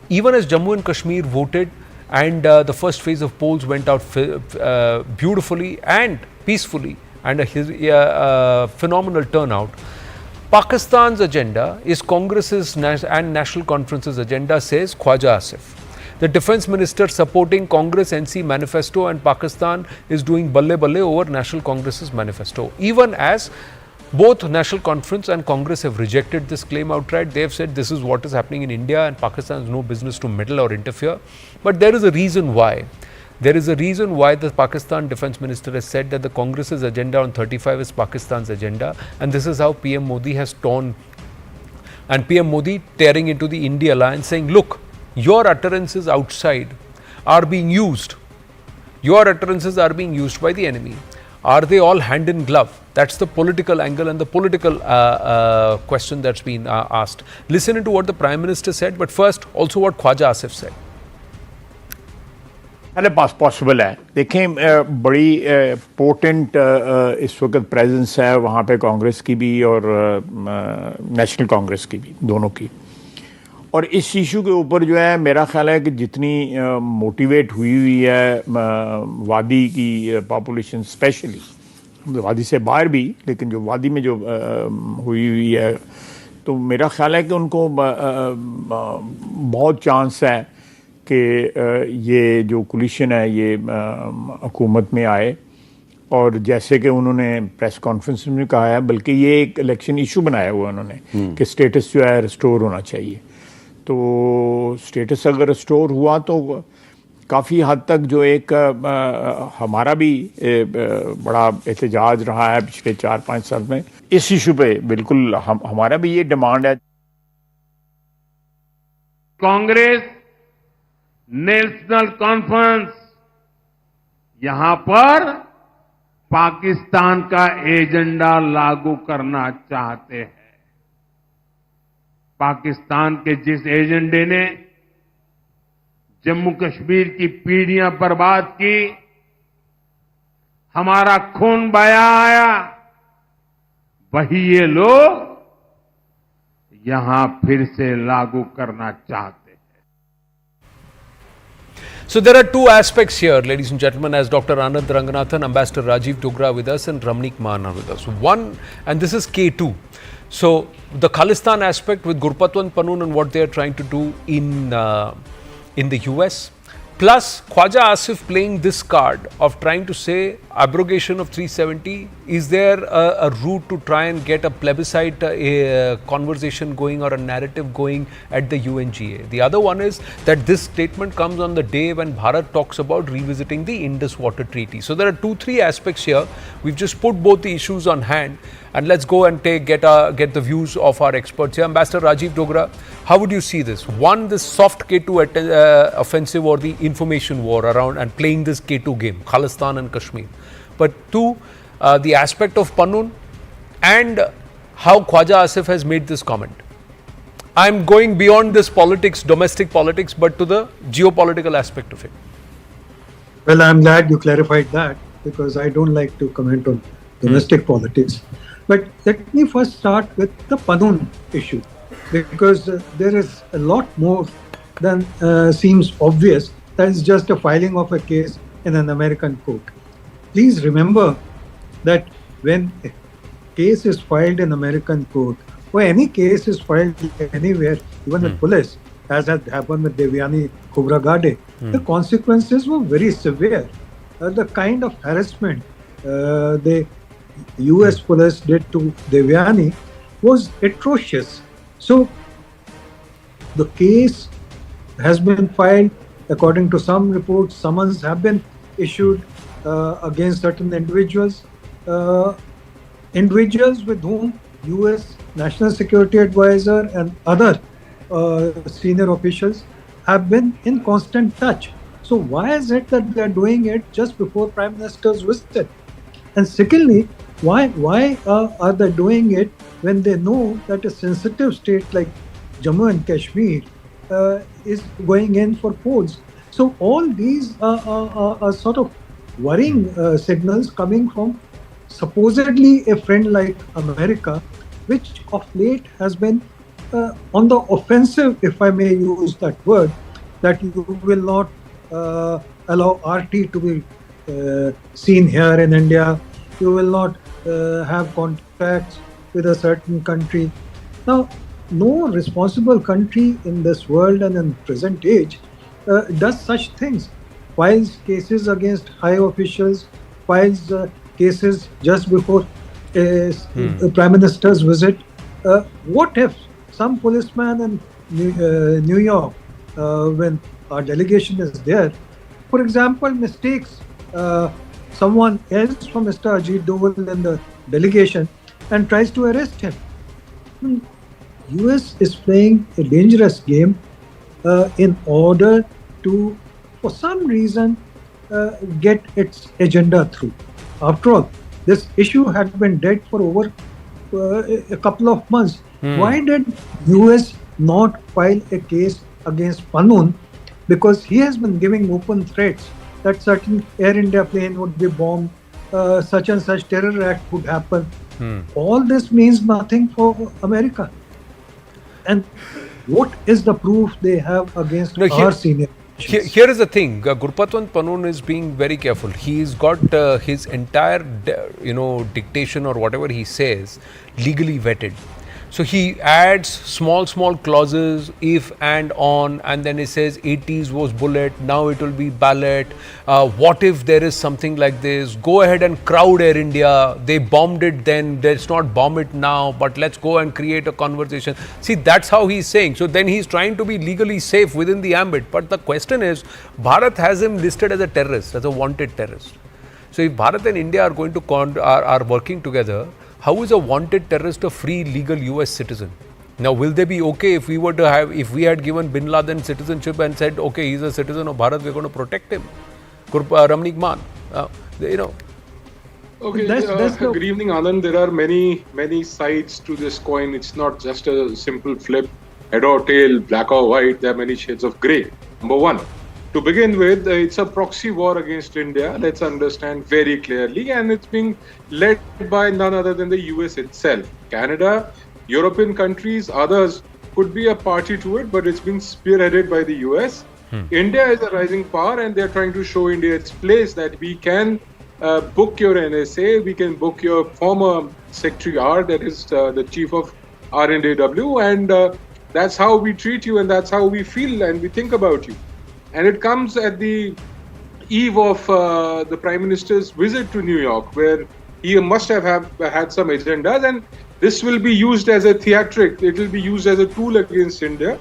Even as Jammu and Kashmir voted, and the first phase of polls went out beautifully and peacefully, and a phenomenal turnout. Pakistan's agenda is Congress's and National Conference's agenda, says Khawaja Asif. The defense minister supporting Congress NC manifesto, and Pakistan is doing balle balle over National Congress's manifesto. Even as both National Conference and Congress have rejected this claim outright. They have said this is what is happening in India and Pakistan has no business to meddle or interfere. But there is a reason why. There is a reason why the Pakistan Defence Minister has said that the Congress's agenda on 35 is Pakistan's agenda, and this is how PM Modi has torn, and PM Modi tearing into the India alliance, saying, look, your utterances outside are being used. Your utterances are being used by the enemy. Are they all hand in glove? That's the political angle and the political question that's been asked. Listen to what the Prime Minister said, but first also what Khawaja Asif said. अरे possible है. देखें, बड़ी potent इस वक्त presence है वहाँ पे कांग्रेस की भी और नेशनल कांग्रेस की भी, दोनों की. और इस इशू के ऊपर जो है मेरा ख्याल है कि जितनी मोटिवेट हुई है वादी की पॉपुलेशन स्पेशली, वादी से बाहर भी, लेकिन जो वादी में जो हुई है, तो मेरा ख्याल है कि उनको बहुत चांस है कि ये जो कोलिशन है ये हुकूमत में आए। और जैसे कि उन्होंने प्रेस कॉन्फ्रेंस में कहा है, बल्कि ये एक इलेक्शन इशू बनाया हुआ उन्होंने कि स्टेटस जो है रिस्टोर होना चाहिए। तो स्टेटस अगर रिस्टोर हुआ तो काफ़ी हद तक जो एक हमारा भी बड़ा एहतजाज रहा है पिछले 4-5 साल में इस इशू पे, बिल्कुल हमारा भी ये डिमांड है। कांग्रेस नेशनल कॉन्फ्रेंस यहां पर पाकिस्तान का एजेंडा लागू करना चाहते हैं। पाकिस्तान के जिस एजेंडे ने जम्मू कश्मीर की पीढ़ियां बर्बाद की, हमारा खून बहाया, वही ये लोग यहां फिर से लागू करना चाहते हैं। So there are two aspects here, ladies and gentlemen, as Dr. Anand Ranganathan, Ambassador Rajiv Dogra with us and Ramnik Mahana with us. One, and this is K2. So the Khalistan aspect with Gurpatwant Panun and what they are trying to do in the US, plus Khawaja Asif playing this card of trying to say abrogation of 370. Is there a route to try and get a plebiscite conversation going or a narrative going at the UNGA? The other one is that this statement comes on the day when Bharat talks about revisiting the Indus Water Treaty. So there are 2-3 aspects here. We've just put both the issues on hand, and let's go and get the views of our experts here. Ambassador Rajiv Dogra, how would you see this? One, this soft K2 offensive or the information war around and playing this K2 game, Khalistan and Kashmir. But two, the aspect of Panun and how Khawaja Asif has made this comment. I'm going beyond this politics, domestic politics, but to the geopolitical aspect of it. Well, I'm glad you clarified that, because I don't like to comment on domestic politics. But let me first start with the Panun issue, because there is a lot more than seems obvious. That is just a filing of a case in an American court. Please remember that when a case is filed in American court, or any case is filed anywhere, even with police, as had happened with Devyani Khobragade, the consequences were very severe. The kind of harassment the US police did to Devyani was atrocious. So the case has been filed. According to some reports, summons have been issued against certain individuals, individuals with whom US National Security Advisor and other senior officials have been in constant touch. So why is it that they are doing it just before Prime Minister's visit? And secondly, why are they doing it when they know that a sensitive state like Jammu and Kashmir is going in for polls? So all these are sort of worrying signals coming from supposedly a friend like America, which of late has been on the offensive, if I may use that word, that you will not allow RT to be seen here in India. You will not have contacts with a certain country. Now, no responsible country in this world and in present age does such things. Files cases against high officials, files cases just before a Prime Minister's visit. What if some policeman in New York, when our delegation is there, for example, mistakes someone else from Mr. Ajit Doval in the delegation and tries to arrest him? US is playing a dangerous game in order to, for some reason, get its agenda through. After all, this issue had been dead for over a couple of months. Why did US not file a case against Panun? Because he has been giving open threats that certain Air India plane would be bombed, such and such terror act would happen. All this means nothing for America. And what is the proof they have against No, our senior officials? Here is the thing. Gurpatwant Panun is being very careful. He's got his entire, dictation or whatever he says legally vetted. So he adds small clauses, if and on, and then he says 80s was bullet, now it will be ballot. What if there is something like this? Go ahead and crowd Air India. They bombed it then, let's not bomb it now, but let's go and create a conversation. See, that's how he's saying. So then he's trying to be legally safe within the ambit. But the question is, Bharat has him listed as a terrorist, as a wanted terrorist. So if Bharat and India are going to are working together, how is a wanted terrorist a free legal US citizen? Now, will they be okay if we had given Bin Laden citizenship and said, okay, he's a citizen of Bharat, we're going to protect him? Ramnik Man, Okay, good evening, Anand. There are many sides to this coin. It's not just a simple flip, head or tail, black or white. There are many shades of grey. Number one, to begin with, it's a proxy war against India. Let's understand very clearly. And it's being led by none other than the US itself. Canada, European countries, others could be a party to it, but it's being spearheaded by the US. India is a rising power, and they're trying to show India its place, that we can book your NSA, we can book your former Secretary R, that is the chief of R&AW, and that's how we treat you, and that's how we feel and we think about you. And it comes at the eve of the Prime Minister's visit to New York, where he must have had some agendas, and this will be used as a theatric. It will be used as a tool against India.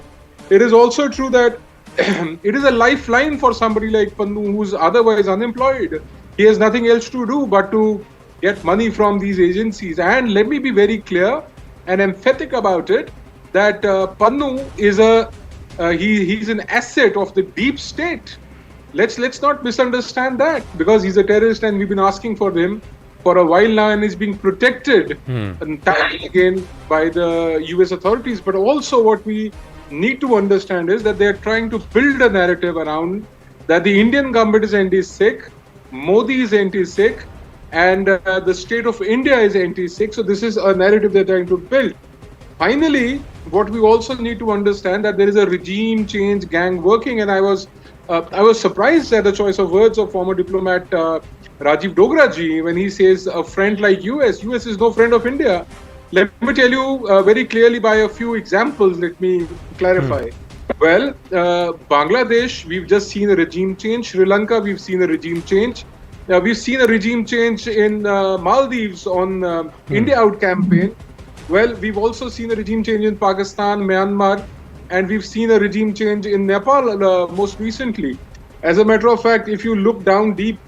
It is also true that it is a lifeline for somebody like Pannu, who's otherwise unemployed. He has nothing else to do but to get money from these agencies. And let me be very clear and emphatic about it, that Pannu is he's an asset of the deep state. Let's not misunderstand that, because he's a terrorist and we've been asking for him for a while now, and he's being protected again by the US authorities. But also what we need to understand is that they're trying to build a narrative around that the Indian government is anti-Sikh, Modi is anti-Sikh, and the state of India is anti-Sikh. So this is a narrative they're trying to build. Finally, what we also need to understand that there is a regime change gang working, and I was surprised at the choice of words of former diplomat Rajiv Dogra ji when he says a friend like US is no friend of India. Let me tell you very clearly by a few examples. Let me clarify. Well, Bangladesh, we've just seen a regime change. Sri Lanka, we've seen a regime change. We've seen a regime change in Maldives on India Out campaign. Well, we've also seen a regime change in Pakistan, Myanmar, and we've seen a regime change in Nepal most recently. As a matter of fact, if you look down deep,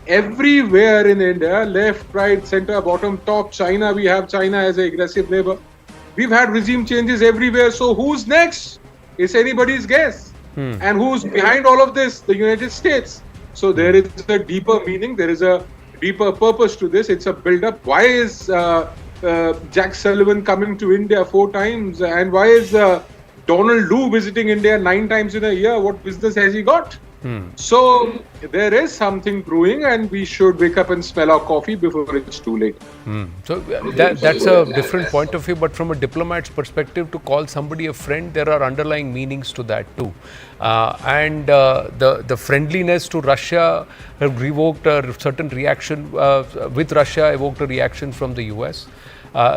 everywhere in India, left, right, center, bottom, top, China, we have China as an aggressive neighbor. We've had regime changes everywhere. So who's next? It's anybody's guess. And who's behind all of this? The United States. So there is a deeper meaning. There is a deeper purpose to this. It's a build-up. Why is Jack Sullivan coming to India 4 times? And why is Donald Lu visiting India 9 times in a year? What business has he got? So there is something brewing, and we should wake up and smell our coffee before it's too late. So that's a different point of view, but from a diplomat's perspective, to call somebody a friend, there are underlying meanings to that too. And the friendliness to Russia revoked a certain reaction with Russia, evoked a reaction from the US.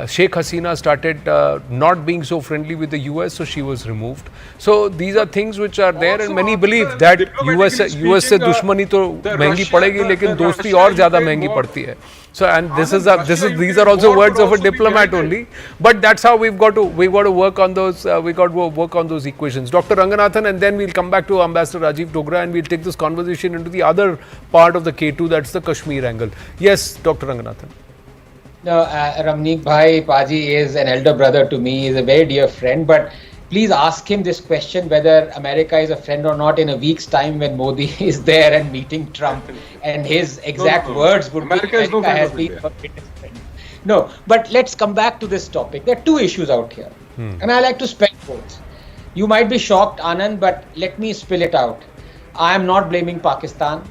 Sheikh Hasina started not being so friendly with the US, so she was removed. So these are things which are there, and many believe that US से दुश्मनी तो महंगी पड़ेगी, लेकिन दोस्ती और ज़्यादा महंगी पड़ती है. So, and these are also words of a diplomat only, but that's how we've got to work on those. We got to work on those equations. Dr. Ranganathan, and then we'll come back to Ambassador Rajiv Dogra, and we'll take this conversation into the other part of the K2, that's the Kashmir angle. Yes, Dr. Ranganathan. No, Ramnik Bhai Paji is an elder brother to me. He's a very dear friend. But please ask him this question, whether America is a friend or not, in a week's time when Modi is there and meeting Trump. And his exact words would America be, is no has friend been of a greatest friend. No, but let's come back to this topic. There are 2 issues out here. And I like to spell both. You might be shocked, Anand, but let me spill it out. I am not blaming Pakistan,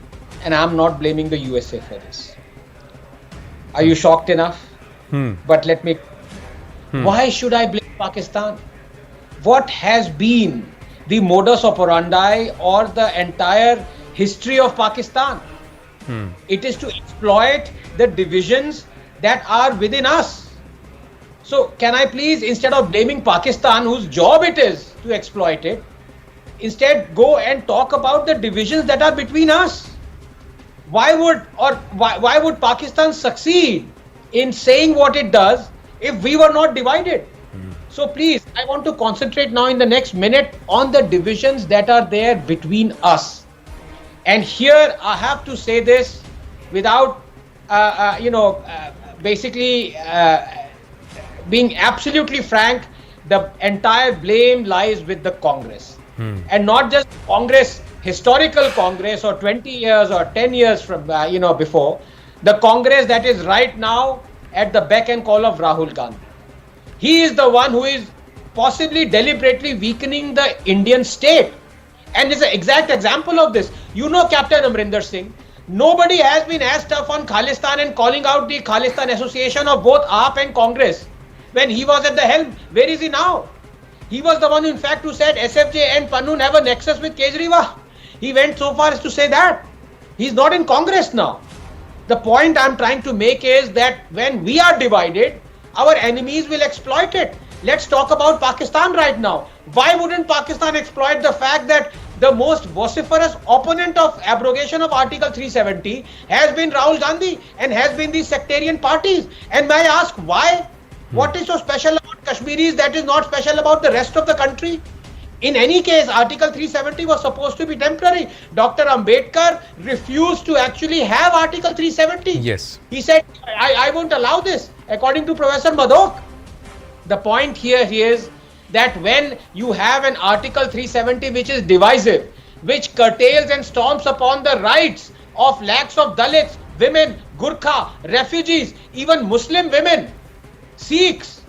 and I am not blaming the USA for this. Are you shocked enough? But let me... Why should I blame Pakistan? what has been the modus operandi or the entire history of Pakistan. It is to exploit the divisions that are within us. So can I please, instead of blaming Pakistan, whose job it is to exploit it, instead go and talk about the divisions that are between us? Why would Pakistan succeed in saying what it does if we were not divided? So please, I want to concentrate now in the next minute on the divisions that are there between us. And here I have to say this without, basically being absolutely frank, the entire blame lies with the Congress. And not just Congress, historical Congress or 20 years or 10 years from, before, the Congress that is right now at the beck and call of Rahul Gandhi. He is the one who is possibly deliberately weakening the Indian state. And is an exact example of this. You know Captain Amrinder Singh. Nobody has been as tough on Khalistan and calling out the Khalistan Association of both AAP and Congress when he was at the helm. Where is he now? He was the one, in fact, who said SFJ and Pannu have a nexus with Kejriwal. He went so far as to say that. He's not in Congress now. The point I'm trying to make is that when we are divided, our enemies will exploit it. Let's talk about Pakistan right now. Why wouldn't Pakistan exploit the fact that the most vociferous opponent of abrogation of Article 370 has been Rahul Gandhi and has been these sectarian parties? And may I ask why? What is so special about Kashmiris that is not special about the rest of the country? In any case, Article 370 was supposed to be temporary. Dr. Ambedkar refused to actually have Article 370. Yes. He said, I won't allow this, according to Professor Madhok. The point here is that when you have an Article 370 which is divisive, which curtails and stomps upon the rights of lakhs of Dalits, women, Gurkha, refugees, even Muslim women, Sikhs,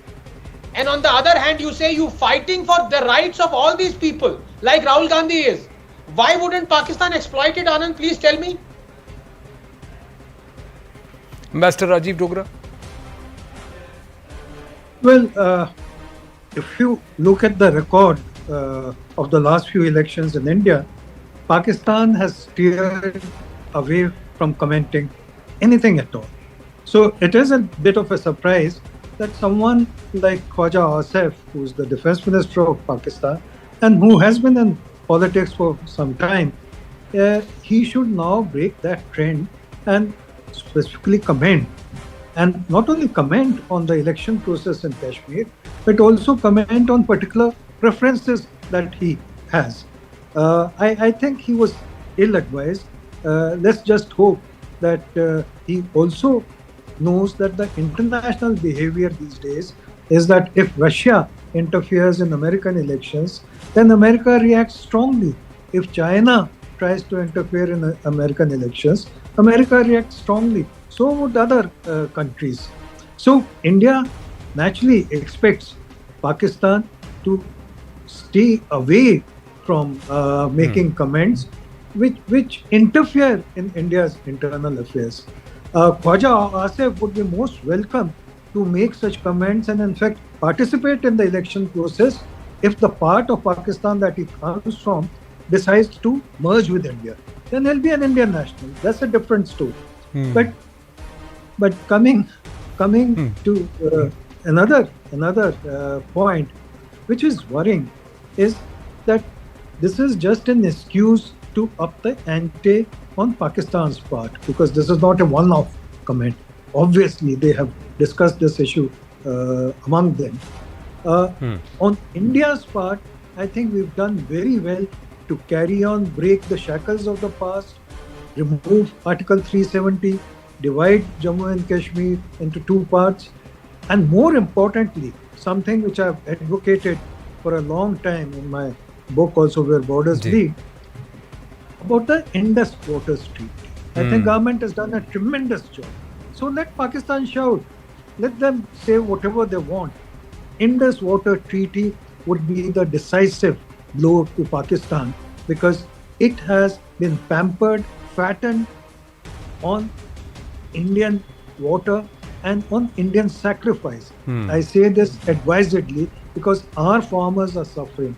and on the other hand you say you fighting for the rights of all these people like Rahul Gandhi is, why wouldn't Pakistan exploit it, Anand? Please tell me. Ambassador Rajiv Dogra. Well, if you look at the record of the last few elections in India, Pakistan has steered away from commenting anything at all. So it is a bit of a surprise that someone like Khawaja Asif, who is the Defense Minister of Pakistan and who has been in politics for some time, he should now break that trend and specifically comment. And not only comment on the election process in Kashmir, but also comment on particular preferences that he has. I think he was ill-advised. Let's just hope that he also knows that the international behavior these days is that if Russia interferes in American elections, then America reacts strongly. If China tries to interfere in American elections, America reacts strongly. So would other countries. So India naturally expects Pakistan to stay away from making comments which interfere in India's internal affairs. Khawaja Asif would be most welcome to make such comments and in fact participate in the election process if the part of Pakistan that he comes from decides to merge with India. Then he'll be an Indian national. That's a different story. But coming to another point, which is worrying, is that this is just an excuse to up the ante on Pakistan's part, because this is not a one-off comment. Obviously, they have discussed this issue among them. On India's part, I think we've done very well to carry on, break the shackles of the past, remove Article 370, divide Jammu and Kashmir into two parts, and more importantly, something which I've advocated for a long time in my book also, Where Borders Lead, about the Indus Waters Treaty. I think government has done a tremendous job. So let Pakistan shout. Let them say whatever they want. Indus Water Treaty would be the decisive blow to Pakistan because it has been pampered, fattened on Indian water and on Indian sacrifice. I say this advisedly because our farmers are suffering.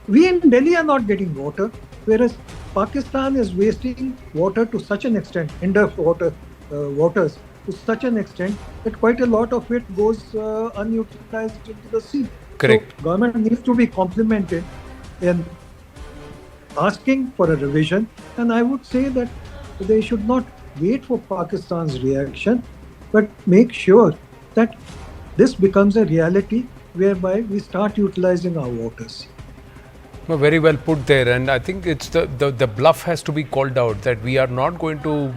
We in Delhi are not getting water, whereas Pakistan is wasting water to such an extent, Indus waters to such an extent that quite a lot of it goes unutilized into the sea. Correct. So government needs to be complimented in asking for a revision, and I would say that they should not wait for Pakistan's reaction, but make sure that this becomes a reality whereby we start utilizing our waters. No, very well put there, and I think it's the bluff has to be called out that we are not going to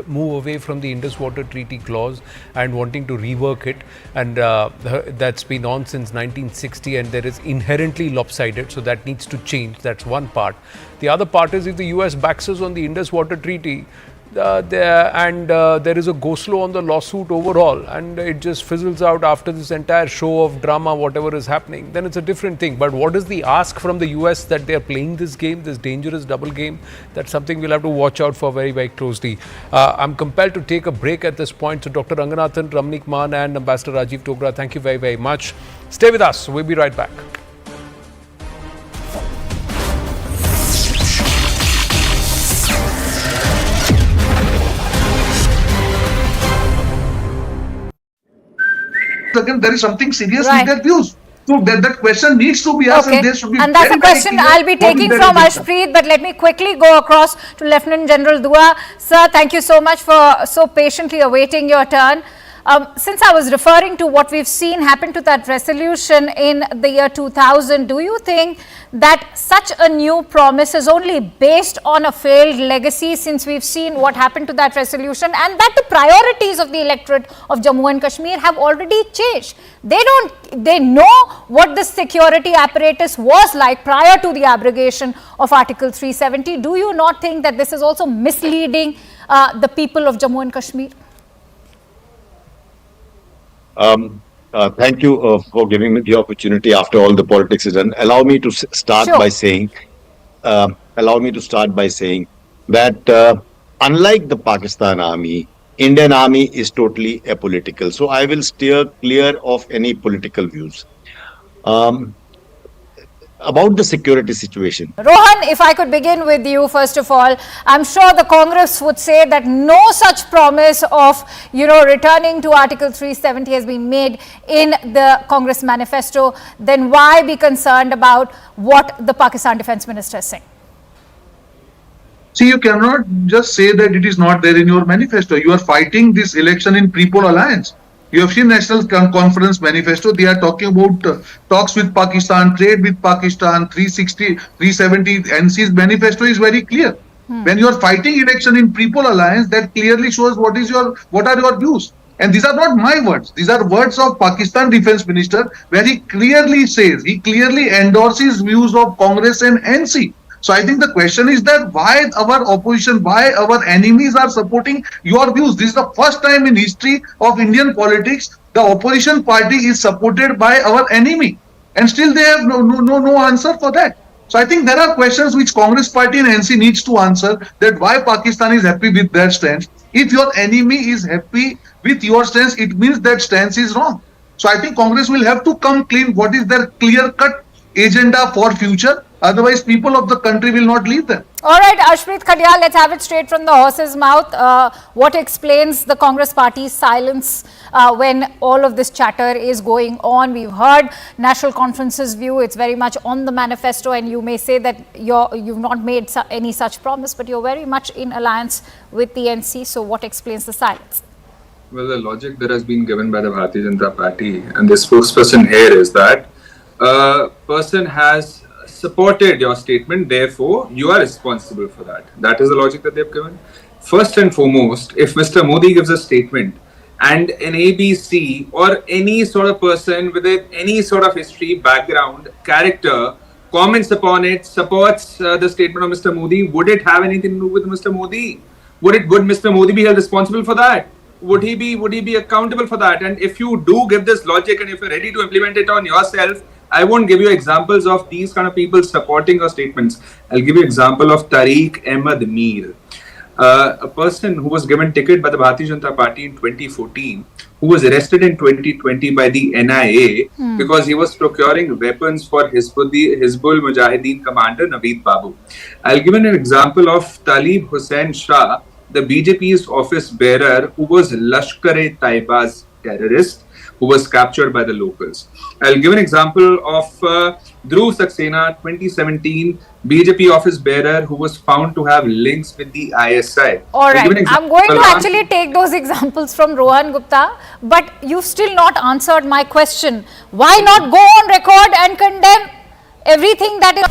move away from the Indus Water Treaty clause and wanting to rework it, and that's been on since 1960, and there is inherently lopsided, so that needs to change. That's one part. The other part is if the US backs us on the Indus Water Treaty, there is a go slow on the lawsuit overall, and it just fizzles out after this entire show of drama, whatever is happening, then it's a different thing. But what is the ask from the US that they are playing this game, this dangerous double game? That's something we'll have to watch out for very, very closely. I'm compelled to take a break at this point. So Dr. Ranganathan, Ramnik Maan and Ambassador Rajiv Togra, thank you very, very much. Stay with us. We'll be right back. Again, there is something serious with their views. So that question needs to be asked, and there should be. And that's a question I'll be taking from Ashpreet, but let me quickly go across to Lieutenant General Dua. Sir, thank you so much for so patiently awaiting your turn. Since I was referring to what we've seen happen to that resolution in the year 2000, do you think that such a new promise is only based on a failed legacy, since we've seen what happened to that resolution, and that the priorities of the electorate of Jammu and Kashmir have already changed? They know what the security apparatus was like prior to the abrogation of Article 370. Do you not think that this is also misleading the people of Jammu and Kashmir? Thank you for giving me the opportunity after all the politics is done. Allow me to start by saying, that unlike the Pakistan army, Indian army is totally apolitical. So I will steer clear of any political views. About the security situation. Rohan, if I could begin with you, first of all, I'm sure the Congress would say that no such promise of, returning to Article 370 has been made in the Congress manifesto. Then why be concerned about what the Pakistan Defence Minister is saying? See, you cannot just say that it is not there in your manifesto. You are fighting this election in pre-poll alliance. You have seen National Conference manifesto. They are talking about talks with Pakistan, trade with Pakistan, 360, 370. NC's manifesto is very clear. When you are fighting election in pre-poll alliance, that clearly shows what are your views. And these are not my words. These are words of Pakistan Defence Minister, where he clearly says, he clearly endorses views of Congress and NC. So I think the question is that why our opposition, why our enemies are supporting your views. This is the first time in history of Indian politics the opposition party is supported by our enemy, and still they have no answer for that. So I think there are questions which Congress party and NC needs to answer, that why Pakistan is happy with their stance. If your enemy is happy with your stance, it means that stance is wrong. So I think Congress will have to come clean what is their clear-cut agenda for future. Otherwise, people of the country will not leave them. All right, Ashpreet Khadial, let's have it straight from the horse's mouth. What explains the Congress party's silence when all of this chatter is going on? We've heard National Conference's view. It's very much on the manifesto, and you may say that you've not made any such promise, but you're very much in alliance with the NC. So what explains the silence? Well, the logic that has been given by the Bharatiya Janata Party and the spokesperson here is that person has supported your statement, therefore you are responsible for that. That is the logic that they've given. First and foremost, if Mr. Modi gives a statement and an ABC or any sort of person with any sort of history, background, character comments upon it, supports the statement of Mr. Modi, would it have anything to do with Mr. Modi? Would Mr. Modi be held responsible for that? Would he be accountable for that? And if you do give this logic and if you're ready to implement it on yourself, I won't give you examples of these kind of people supporting your statements. I'll give you example of Tariq Ahmed Mir. a person who was given ticket by the Bharatiya Janata Party in 2014, who was arrested in 2020 by the NIA because he was procuring weapons for Hizbul Mujahideen commander Naveed Babu. I'll give an example of Talib Hussain Shah, the BJP's office bearer, who was Lashkar-e-Taiba's terrorist, who was captured by the locals. I'll give an example of Dhruv Saxena, 2017 BJP office bearer, who was found to have links with the ISI. All right, I'm going to actually take those examples from Rohan Gupta, but you've still not answered my question. Why not go on record and condemn everything that is...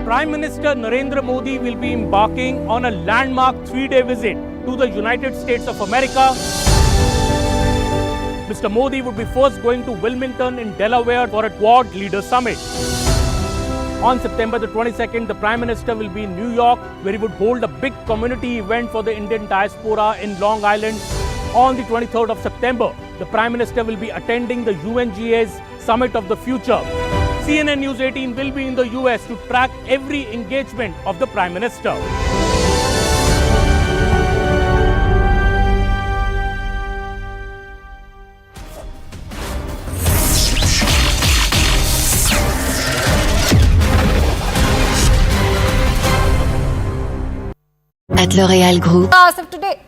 Prime Minister Narendra Modi will be embarking on a landmark 3-day visit to the United States of America. Mr. Modi would be first going to Wilmington in Delaware for a Quad Leader Summit. On September the 22nd, the Prime Minister will be in New York, where he would hold a big community event for the Indian diaspora in Long Island. On the 23rd of September, the Prime Minister will be attending the UNGA's Summit of the Future. CNN News 18 will be in the US to track every engagement of the Prime Minister. At L'Oréal Group. Asif, today.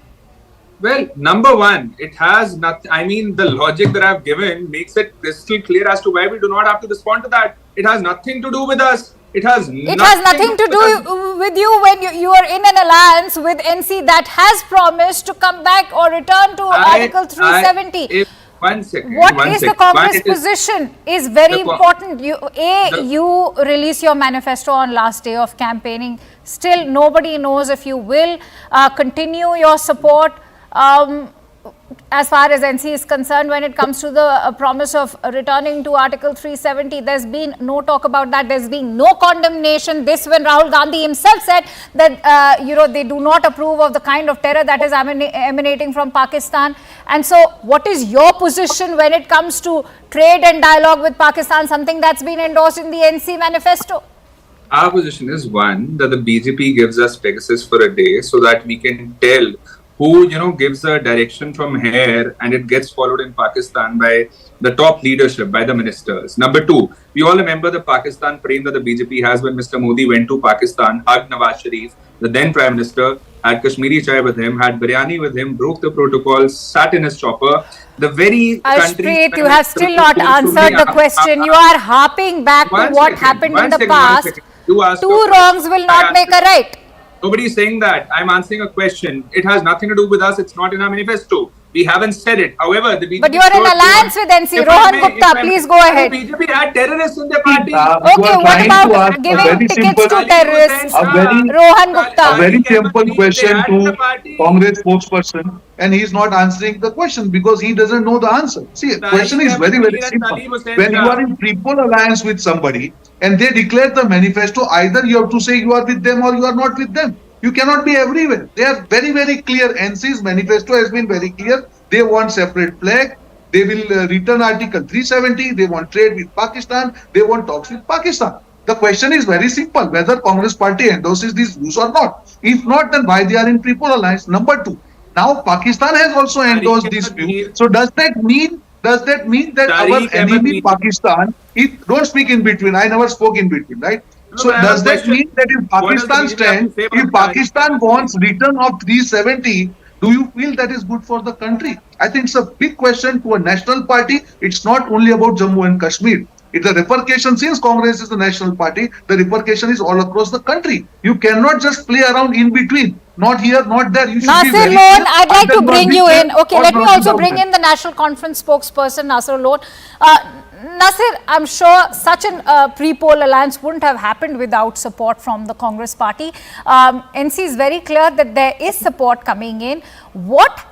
Well, number one, it has nothing. I mean, the logic that I've given makes it crystal clear as to why we do not have to respond to that. It has nothing to do with us. It has nothing to do with you when you are in an alliance with NC that has promised to come back or return to Article 370. One second. What is the Congress position is very important. You release your manifesto on last day of campaigning. Still, nobody knows if you will continue your support as far as NC is concerned when it comes to the promise of returning to Article 370. There's been no talk about that. There's been no condemnation. This when Rahul Gandhi himself said that, they do not approve of the kind of terror that is emanating from Pakistan. And so what is your position when it comes to trade and dialogue with Pakistan, something that's been endorsed in the NC manifesto? Our position is one, that the BJP gives us Pegasus for a day so that we can tell who, gives a direction from here, and it gets followed in Pakistan by the top leadership, by the ministers. Number two, we all remember the Pakistan frame that the BJP has when Mr. Modi went to Pakistan, hugged Nawaz Sharif, the then Prime Minister, had Kashmiri chai with him, had biryani with him, broke the protocols, sat in his chopper. The very Ashpreet, you have still not answered the question. You are harping back to what happened in the past. Two wrongs will not make a right. Nobody is saying that. I'm answering a question. It has nothing to do with us. It's not in our manifesto. We haven't said it. However, the BJP... But you are in alliance with NC. Rohan Gupta, please go ahead. The BJP had terrorists in their party. Okay, what about giving tickets to terrorists? Rohan Gupta. A very simple question to Congress spokesperson, and he's not answering the question because he doesn't know the answer. See, the question is very, very simple. When you are in triple alliance with somebody and they declare the manifesto, either you have to say you are with them or you are not with them. You cannot be everywhere. They are very, very clear. NC's manifesto has been very clear. They want separate flag. They will return Article 370. They want trade with Pakistan. They want talks with Pakistan. The question is very simple, whether Congress party endorses these views or not. If not, then why they are in triple alliance? Number two, now Pakistan has also endorsed this view. So does that mean that our enemy Pakistan, don't speak in between. I never spoke in between, right? So does that mean that if Pakistan stands, if Pakistan wants return of 370, do you feel that is good for the country? I think it's a big question to a national party. It's not only about Jammu and Kashmir. It's a repercussion. Since Congress is the national party, the repercussion is all across the country. You cannot just play around in between. Not here, not there. You should Nasir be very Lone, clear. I'd like to bring you in. Okay, let me also bring in in the National Conference spokesperson, Nasir Lone. Nasir, I'm sure such a pre-poll alliance wouldn't have happened without support from the Congress party. NC is very clear that there is support coming in. What